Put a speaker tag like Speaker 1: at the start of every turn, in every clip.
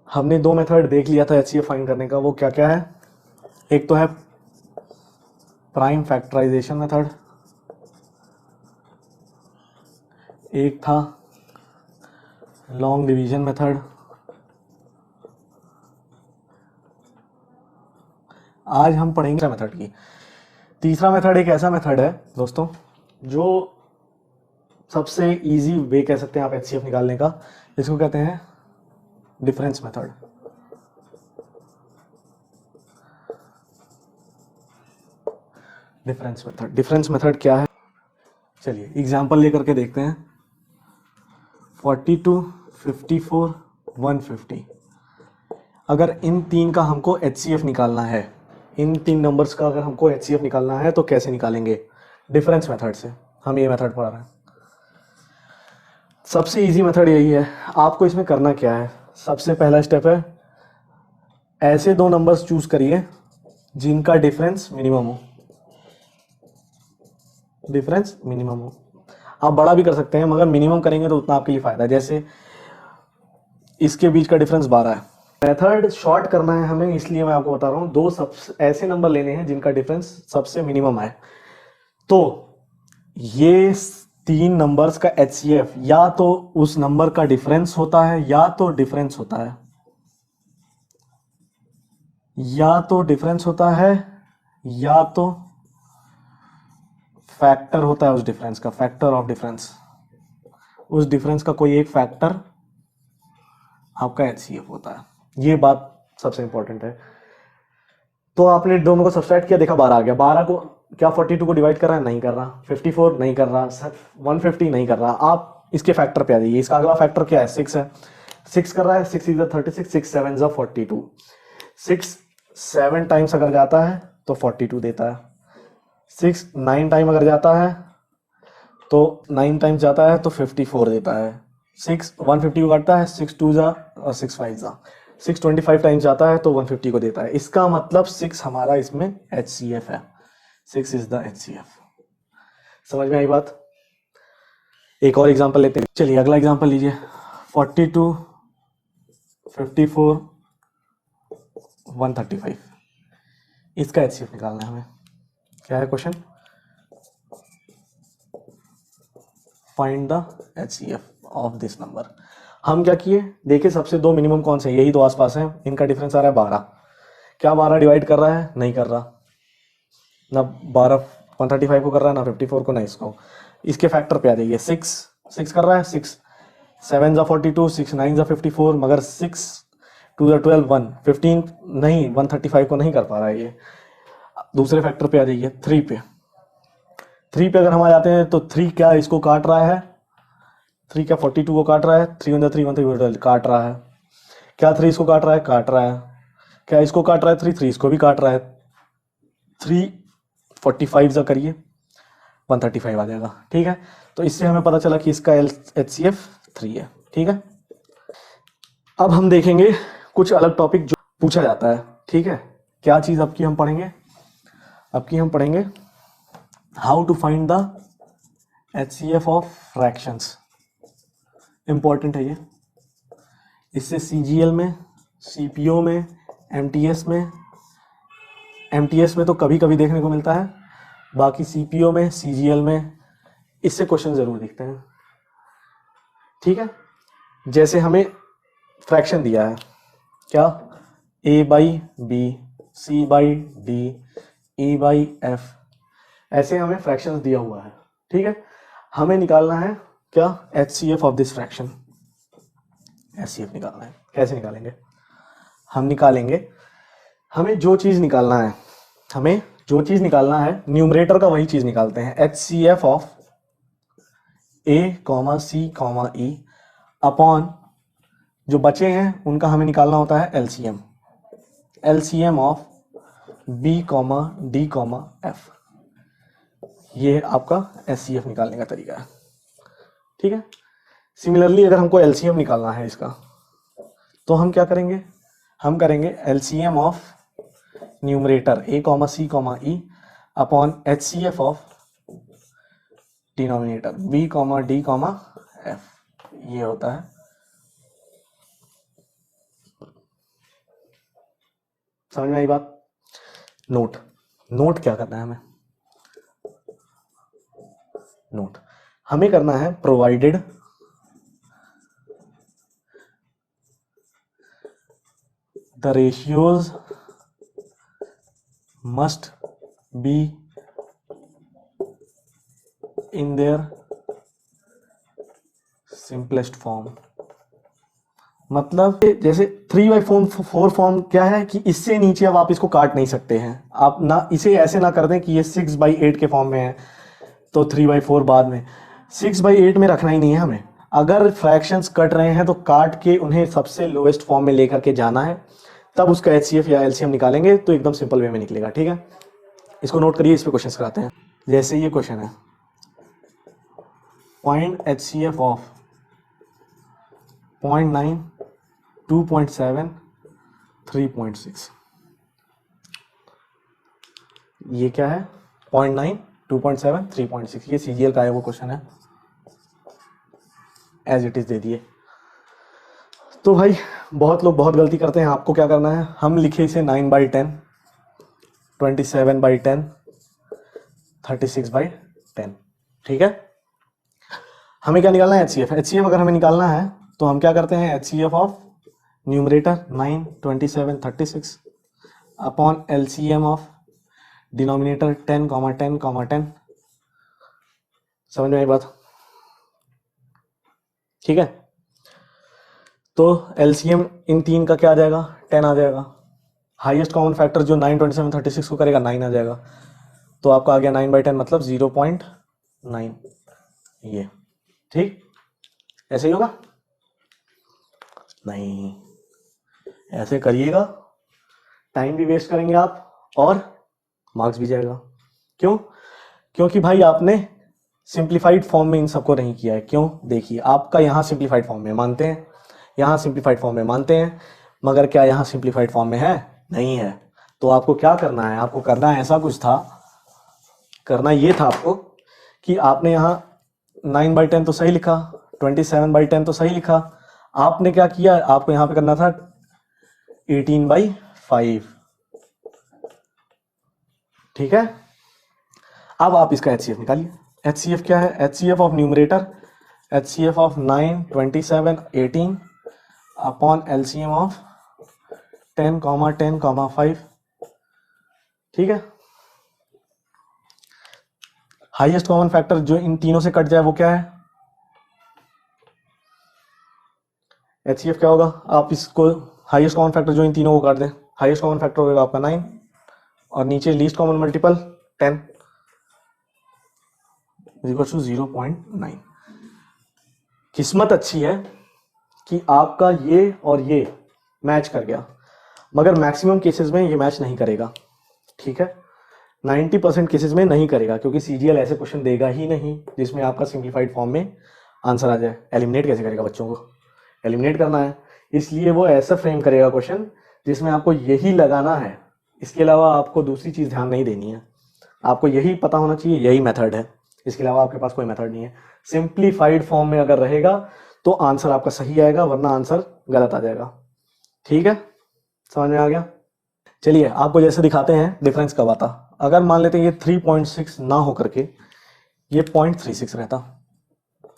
Speaker 1: हमने दो मेथड देख लिया था एचसीएफ फाइंड करने का, वो क्या क्या है? एक तो है प्राइम फैक्टराइजेशन मेथड, एक था लॉन्ग डिवीजन मेथड। आज हम पढ़ेंगे मेथड की। तीसरा मेथड एक ऐसा मेथड है दोस्तों जो सबसे इजी वे कह सकते हैं आप एचसीएफ निकालने का, इसको कहते हैं डिफरेंस मेथड। डिफरेंस मेथड क्या है? चलिए एग्जांपल लेकर के देखते हैं। 42, 54, 150। अगर इन तीन का हमको एचसीएफ निकालना है, इन तीन नंबर्स का अगर हमको एचसीएफ निकालना है तो कैसे निकालेंगे? डिफरेंस मेथड से। हम ये मेथड पढ़ा रहे हैं। सबसे इजी मेथड यही है। आपको इसमें करना क्या है? सबसे पहला स्टेप है, ऐसे दो नंबर्स चूज करिए जिनका डिफरेंस मिनिमम हो। डिफरेंस मिनिमम हो। आप बड़ा भी कर सकते हैं, मगर मिनिमम करेंगे तो उतना आपके लिए फायदा है। जैसे इसके बीच का डिफरेंस 12 है। मेथड शॉर्ट करना है हमें, इसलिए मैं आपको बता रहा हूँ। दो सब ऐसे नंबर लेने हैं जिनका डिफरेंस सबसे मिनिमम है। तो ये तीन नंबर्स का एचसीएफ या तो उस नंबर का डिफरेंस होता है या तो डिफरेंस होता है, या तो डिफरेंस होता है या तो फैक्टर होता है उस डिफरेंस का, फैक्टर ऑफ डिफरेंस। उस डिफरेंस का कोई एक फैक्टर आपका एचसीएफ होता है। ये बात सबसे इंपॉर्टेंट है। तो आपने दोनों को सब्सट्रैक्ट किया, देखा 12 आ गया। 12 को क्या 42 को डिवाइड कर रहा है? नहीं कर रहा। 54 नहीं कर रहा। 150 नहीं कर रहा। आप इसके फैक्टर पे आ जाइए। इसका अगला फैक्टर क्या है? 6 है। 6 कर रहा है। 6 इज 36, 6 7 इज 42। 6 7 टाइम्स अगर जाता है तो 42 देता है। 6 9 टाइम अगर जाता है तो 9 टाइम्स जाता है तो 54 देता है। 6 150 को काटता है। 6 2 जा और 6 5 जा। 6 25 टाइम्स जाता है तो 150 को देता है। इसका मतलब 6 हमारा इसमें एचसीएफ है। 6 इज द एचसीएफ। समझ में आई बात? एक और एग्जांपल लेते हैं। चलिए अगला एग्जांपल लीजिए। 42, 54, 135। इसका एचसीएफ निकालना है हमें। क्या है question? Find the HCF of this number. हम क्या किए? देखिए सबसे दो मिनिमम कौन से, यही दो आसपास हैं। इनका डिफरेंस आ रहा है 12। क्या 12 डिवाइड कर रहा है? नहीं कर रहा। ना 12 135 को कर रहा है, ना 54 को, ना इसको। इसके फैक्टर पे आ जाइए। 6 कर रहा है। 6 7 जा 42, 6 9 जा 54, मगर 6 2 जा 12 1 15 नहीं, 135 को नहीं कर पा रहा है ये। दूसरे फैक्टर पे आ जाइए। 3 पे। 3 पे अगर हम आ जाते हैं तो 3 क्या इसको काट रहा है? 3 क्या 42 को काट रहा है? 3 1 3 1 3 काट रहा है। क्या 3 इसको काट रहा है? काट रहा है। क्या इसको काट रहा है? 3 3 इसको भी काट रहा है। 3 45 जा करिए, 135 आ जाएगा। ठीक है, तो इससे हमें पता चला कि इसका एचसीएफ 3 है। ठीक है, अब हम देखेंगे कुछ अलग टॉपिक जो पूछा जाता है। ठीक है, क्या चीज अब की हम पढ़ेंगे? अब की हम पढ़ेंगे how to find the HCF of fractions. Important है ये। इससे सीजीएल में, सीपीओ में, एमटीएस में तो कभी कभी देखने को मिलता है, बाकी सीपीओ में, सीजीएल में इससे क्वेश्चन जरूर दिखते हैं। ठीक है, जैसे हमें फ्रैक्शन दिया है, क्या? A by B, C by D, E by F, ऐसे हमें फ्रैक्शंस दिया हुआ है। ठीक है, हमें निकालना है क्या? HCF of this fraction. HCF निकालना है। कैसे निकालेंगे? हम निकालेंगे, हमें जो चीज निकालना है, न्यूमरेटर का वही चीज निकालते हैं। HCF of A comma C comma E upon जो बचे हैं उनका हमें निकालना होता है LCM. LCM of B comma D comma F. ये आपका एचसीएफ निकालने का तरीका है। ठीक है, सिमिलरली अगर हमको एलसीएम निकालना है इसका, तो हम क्या करेंगे? हम करेंगे LCM of numerator A comma C comma E upon HCF of denominator B comma D comma F. ये होता है समझ में आई बात? नोट, नोट क्या करना है हमें? नोट हमें करना है provided the ratios must be in their simplest form. मतलब जैसे 3/4 फॉर्म क्या है कि इससे नीचे अब आप इसको काट नहीं सकते हैं। आप ना इसे ऐसे ना कर दें कि ये 6/8 के फॉर्म में है तो 3/4 बाद में, 6/8 में रखना ही नहीं है हमें। अगर फ्रैक्शंस कट रहे हैं तो काट के उन्हें सबसे लोएस्ट फॉर्म में लेकर के जाना है, तब उसका HCF या LCM निकालेंगे तो एकदम सिंपल वे में निकलेगा। ठीक है, इसको नोट करिए, इस पे क्वेश्चन कराते हैं। जैसे ये क्वेश्चन है, फाइंड HCF ऑफ 0.9, 2.7, 3.6। ये क्या है? 0.9, 2.7, 3.6। ये CGL का है वो क्वेश्चन है, एज इट इज दे दिए। तो भाई बहुत लोग बहुत गलती करते हैं। आपको क्या करना है, हम लिखे इसे 9/10, 27/10, 36/10। ठीक है, हमें क्या निकालना है? HCF अगर हमें निकालना है तो हम क्या करते हैं, HCF of numerator 9, 27, 36 upon LCM of denominator 10, 10, 10। समझ में आई बात? ठीक है, तो LCM इन तीन का क्या आ जाएगा? 10 आ जाएगा। हाईएस्ट कॉमन फैक्टर जो 9, 27, 36 को करेगा 9 आ जाएगा। तो आपका आ गया 9/10 मतलब 0.9। ये ठीक, ऐसे ही होगा? नहीं, ऐसे करिएगा टाइम भी वेस्ट करेंगे आप और मार्क्स भी जाएगा। क्यों? क्योंकि भाई आपने सिंप्लीफाइड फॉर्म में इन सबको नहीं किया है। क्यों? देखिए, आपका यहाँ सिंप्लीफाइड फॉर्म में मानते हैं, यहाँ सिंप्लीफाइड फॉर्म में मानते हैं, मगर क्या यहाँ सिंप्लीफाइड फॉर्म में है? नहीं है। तो आपको क्या करना है? आपको करना ऐसा कुछ था, करना ये था आपको कि आपने यहाँ 9/10 तो सही लिखा, 27/10 तो सही लिखा। आपने क्या किया? आपको यहाँ पे करना था 18/5। ठीक है, अब आप इसका HCF निकालिए। HCF क्या है? HCF of numerator, HCF of 9, 27, 18 upon LCM of 10, 10, 5। ठीक है, हाईएस्ट कॉमन फैक्टर जो इन तीनों से कट जाए वो क्या है? HCF क्या होगा? आप इसको हाईएस्ट कॉमन फैक्टर जो इन तीनों को काट दें, हाईएस्ट कॉमन फैक्टर होगा आपका 9 और नीचे लीस्ट कॉमन मल्टीपल 10 = 0.9। किस्मत अच्छी है कि आपका ये और ये मैच कर गया, मगर मैक्सिमम केसेस में ये मैच नहीं करेगा। ठीक है, 90% केसेस में नहीं करेगा, क्योंकि CGL ऐसे क्वेश्चन देगा ही नहीं जिसमें आपका सिंप्लीफाइड फॉर्म में आंसर आ जाए। एलिमिनेट कैसे करेगा? बच्चों को एलिमिनेट करना है, इसलिए वो ऐसा फ्रेम करेगा क्वेश्चन जिसमें आपको यही लगाना है। इसके अलावा आपको दूसरी चीज़ ध्यान नहीं देनी है, आपको यही पता होना चाहिए, यही मेथड है। इसके अलावा आपके पास कोई मेथड नहीं है। सिंप्लीफाइड फॉर्म में अगर रहेगा तो आंसर आपका सही आएगा, वरना आंसर गलत आ जाएगा। ठीक है, समझ में आ गया? चलिए आपको जैसे दिखाते हैं डिफरेंस कब आता। अगर मान लेते हैं ये 3.6 ना हो करके ये 0.36 रहता,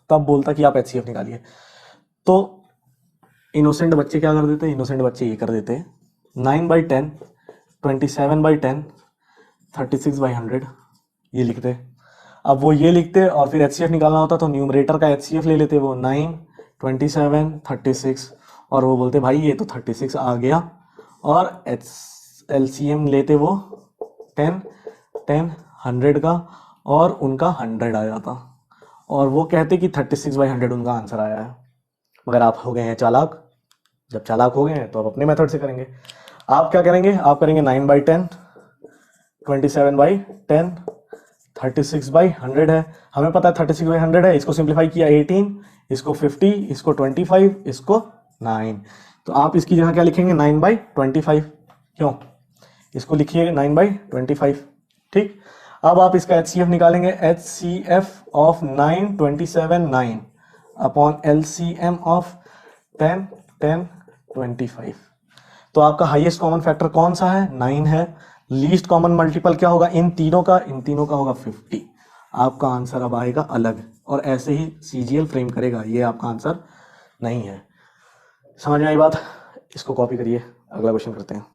Speaker 1: तब बोलता कि आप HCF निकालिए। तो इनोसेंट बच्चे क्या कर देते? इनोसेंट बच्चे ये कर देते 9/10, 27/10, 36/100 ये लिखते। अब वो ये लिखते और फिर HCF निकालना होता तो न्यूमरेटर का HCF ले लेते वो 9, 27, 36 और वो बोलते भाई ये तो 36 आ गया, और LCM लेते वो 10, 10, 100 का और उनका 100 आ जाता, और वो कहते कि 36/100 उनका आंसर आया है। मगर आप हो गए हैं चालाक। जब चालाक हो गए हैं तो आप अपने मेथड से करेंगे। आप क्या करेंगे? आप करेंगे 9/10, 27/10, 36/100 है। हमें पता है 36/100 है। इसको सिंप्लीफाई किया 18, इसको 50, इसको 25, इसको 9। तो आप इसकी जगह क्या लिखेंगे? 9/25। क्यों? इसको लिखिए 9/25। ठीक, अब आप इसका HCF निकालेंगे। HCF of 9, 27, 9 upon LCM of 10, 10, 25। तो आपका हाईएस्ट कॉमन फैक्टर कौन सा है, 9 है। लीस्ट कॉमन मल्टीपल क्या होगा इन तीनों का, इन तीनों का होगा 50। आपका आंसर अब आएगा अलग, और ऐसे ही सीजीएल फ्रेम करेगा, ये आपका आंसर नहीं है। समझ में आई बात? इसको कॉपी करिए, अगला क्वेश्चन करते हैं।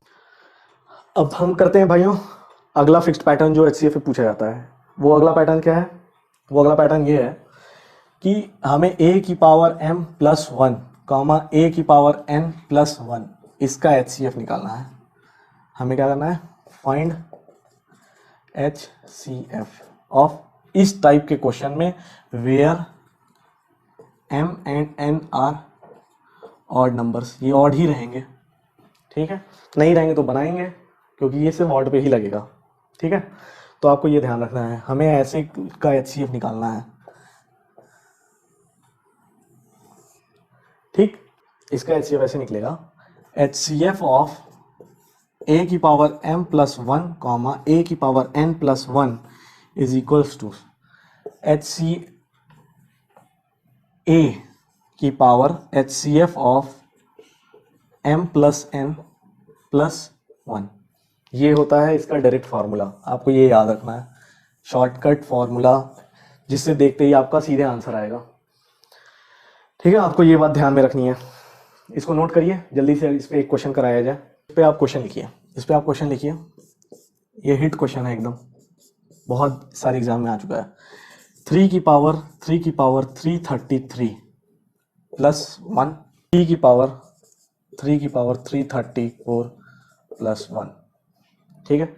Speaker 1: अब हम करते हैं भाइयों अगला फिक्स्ड पैटर्न जो एचसीएफ में पूछा जाता है। वो अगला पैटर्न क्या है? वो अगला पैटर्न ये है कि हमें a की power m plus 1 comma a की पावर n प्लस 1 इसका एचसीएफ निकालना है। हमें क्या करना है, फाइंड एचसीएफ ऑफ इस टाइप के क्वेश्चन में where m and n are odd numbers. ये ऑड ही रहेंगे, ठीक है, नहीं रहेंगे तो बनाएंगे, क्योंकि ये सिर्फ ऑड पे ही लगेगा, ठीक है। तो आपको ये ध्यान रखना है, हमें ऐसे का एचसीएफ निकालना है, ठीक। इसका एचसीएफ ऐसे निकलेगा, एचसीएफ ऑफ a की power m plus 1 comma a की power n plus 1 is equals to HC a की power HCF of m plus n plus 1। ये होता है इसका डायरेक्ट फार्मूला, आपको ये याद रखना है, शॉर्टकट फार्मूला जिससे देखते ही आपका सीधे आंसर आएगा, ठीक है। आपको ये बात ध्यान में रखनी है, इसको नोट करिए जल्दी से, इस पर एक क्वेश्चन कराया जाए। इस पर आप क्वेश्चन लिखिए, इस पर आप क्वेश्चन लिखिए, ये हिट क्वेश्चन है एकदम, बहुत सारे एग्जाम में आ चुका है। 3 की पावर 333 प्लस 1, 3 की पावर 334 प्लस 1, ठीक है।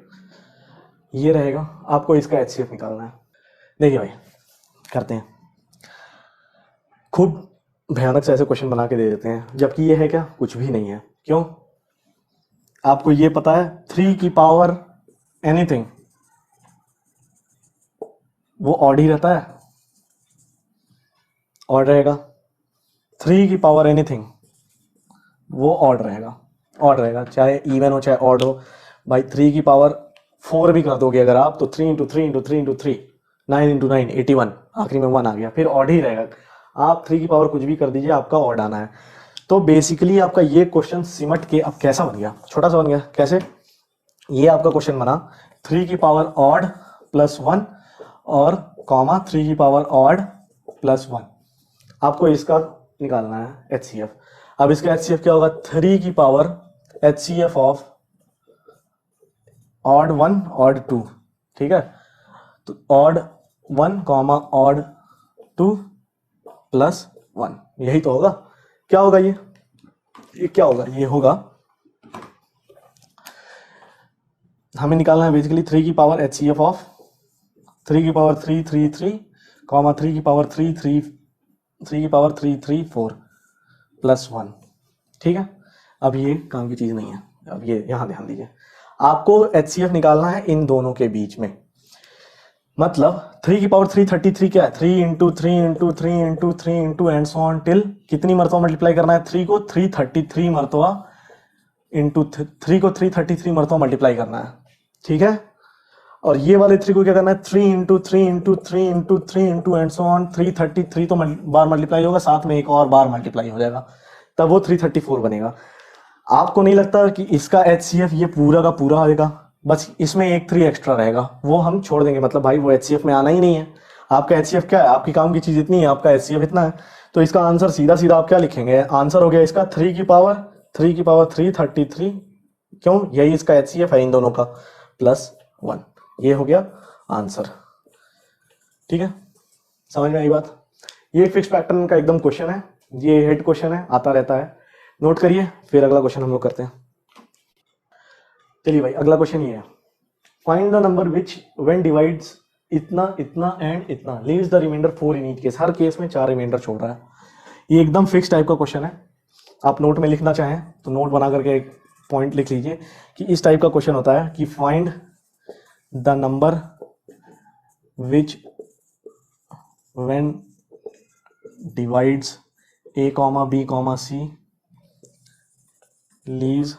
Speaker 1: ये रहेगा, आपको इसका एचसीएफ निकालना है। देखिए भाई करते हैं, खूब भयानक से ऐसे क्वेश्चन बना के दे देते हैं, जबकि ये है क्या, कुछ भी नहीं है। क्यों? आपको ये पता है 3 की पावर एनीथिंग वो ऑड ही रहता है, ऑड रहेगा। 3 की पावर एनीथिंग वो ऑड रहेगा, चाहे इवन हो चाहे ऑड हो। भाई 3 की पावर 4 भी कर दोगे अगर आप, तो 3 इंटू 3 इंटू 3 इंटू 3 9 इंटू 9 81, आखिरी में 1 आ गया, फिर ऑड ही रहेगा। आप 3 की पावर कुछ भी कर दीजिए, आपका ऑड आना है। तो बेसिकली आपका ये क्वेश्चन सिमट के अब कैसा बन गया, छोटा सा बन गया। कैसे? ये आपका क्वेश्चन बना 3 की पावर ऑड प्लस 1 और कॉमा 3 की पावर ऑड प्लस 1। आपको इसका निकालना है एचसीएफ। अब इसका एचसीएफ क्या होगा, 3 की power HCF of odd 1 odd 2, ठीक है। तो ऑड 1 कॉमा ऑड 2 प्लस 1, यही तो होगा। क्या होगा ये क्या होगा, ये होगा, हमें निकालना है बेसिकली 3 की पावर एचसीएफ ऑफ 3 की पावर 333 कॉमा 3 की पावर 334 प्लस 1, ठीक है। अब ये काम की चीज नहीं है, अब ये यहां ध्यान दीजिए, आपको एचसीएफ निकालना है इन दोनों के बीच में। मतलब 3 की पावर 333 क्या है, 3 into 3 into 3 into 3 into and so on till कितनी मरतबा मल्टीप्लाई करना है, 3 को 333 मरतबा इंटू 3 को 333 मरतबा मल्टीप्लाई करना है, ठीक है। और ये वाले 3 को क्या करना है, 3 into 3 into 3 into 3 into and so on 333 तो बार मल्टीप्लाई होगा, साथ में एक और बार मल्टीप्लाई हो जाएगा, तब वो 334 बनेगा। आपको नहीं लगता कि इसका एचसीएफ ये पूरा का पूरा आएगा, बस इसमें एक 3 एक्स्ट्रा रहेगा, वो हम छोड़ देंगे, मतलब भाई वो एचसीएफ में आना ही नहीं है। आपका एचसीएफ क्या है, आपकी काम की चीज इतनी है, आपका एचसीएफ इतना है, तो इसका आंसर सीधा सीधा आप क्या लिखेंगे, आंसर हो गया इसका 3 की पावर 333, क्यों, यही इसका एचसीएफ है इन दोनों का, प्लस 1, ये हो गया आंसर, ठीक है। समझ में आई बात? ये फिक्स पैटर्न का एकदम क्वेश्चन है, ये हेड क्वेश्चन है, आता रहता है, नोट करिए, फिर अगला क्वेश्चन हम लोग करते हैं। चलिए भाई अगला क्वेश्चन ये है, find the number which when divides इतना इतना एंड इतना leaves the reminder 4 in each case. हर केस में 4 रिमाइंडर छोड़ रहा है। ये एकदम फिक्स टाइप का क्वेश्चन है, आप नोट में लिखना चाहें तो नोट बना करके एक पॉइंट लिख लीजिए कि इस टाइप का क्वेश्चन होता है कि find the number which when divides a comma b comma c leaves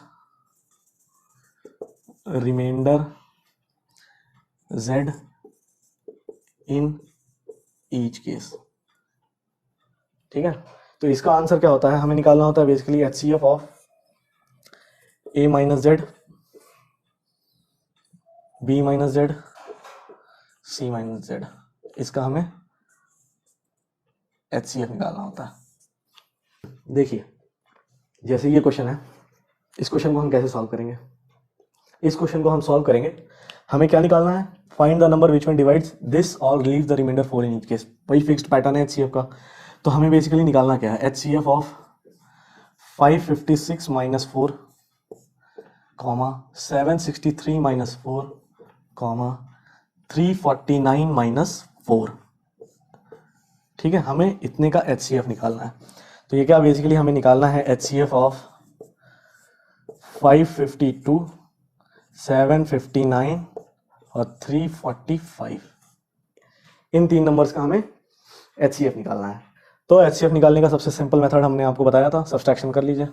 Speaker 1: remainder z in each case, ठीक है। तो इसका आंसर क्या होता है, हमें निकालना होता है basically HCF of A minus Z, B minus Z, C minus Z, इसका हमें HCF निकालना होता है। देखिए जैसे ये क्वेश्चन है, इस क्वेश्चन को हम कैसे सॉल्व करेंगे? इस क्वेश्चन को हम सॉल्व करेंगे, हमें क्या निकालना है? Find the number which one divides this और leave the reminder 4 in each case. वही फिक्स्ड पैटर्न है HCF का। तो हमें बेसिकली निकालना क्या है? HCF of 556 minus 4 comma 763 minus 4 comma 349 minus 4। ठीक है, हमें इतने का HCF निकालना है। तो ये क्या बेसिकली हमें निकालना है? HCF ऑफ 552, 759 और 345, इन 3 नंबर्स का हमें HCF निकालना है। तो HCF निकालने का सबसे सिंपल मेथड हमने आपको बताया था, सब्सट्रैक्शन कर लीजिए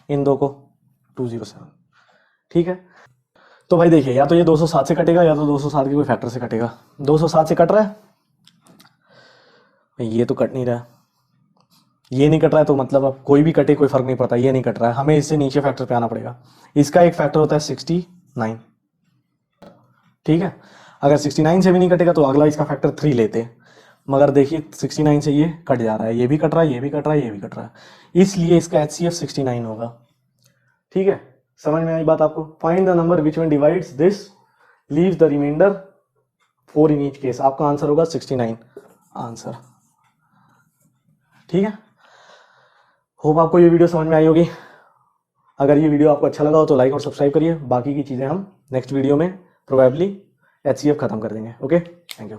Speaker 1: इन दो को, 207। ठीक है, तो भाई देखिए, या तो ये 207 से कटेगा या तो 207 के कोई फैक्टर से कटेगा। 207 से कट रहा है, ये तो कट नहीं रहा है, ये नहीं कट रहा है, तो मतलब अब कोई भी कटे कोई फर्क नहीं पड़ता, ये नहीं कट रहा है, हमें इससे नीचे फैक्टर पे आना पड़ेगा। इसका एक फैक्टर होता है 69। ठीक है, अगर 69 से भी नहीं कटेगा तो अगला इसका फैक्टर 3 लेते हैं, मगर देखिए 69 से ये कट जा रहा है, ये भी कट रहा है, ये भी कट रहा है, ये भी कट रहा है, इसलिए इसका HCF 69 होगा। ठीक है, समझ में आई बात आपको? Find the number which one divides this leaves the reminder 4 in each case. आपका आंसर होगा 69 आंसर। ठीक है, होप आपको ये वीडियो समझ में आई होगी। अगर ये वीडियो आपको अच्छा लगा हो तो लाइक और सब्सक्राइब करिए। बाकी की चीज़ें हम नेक्स्ट वीडियो में प्रोबेबली HCF खत्म कर देंगे। Okay, thank you.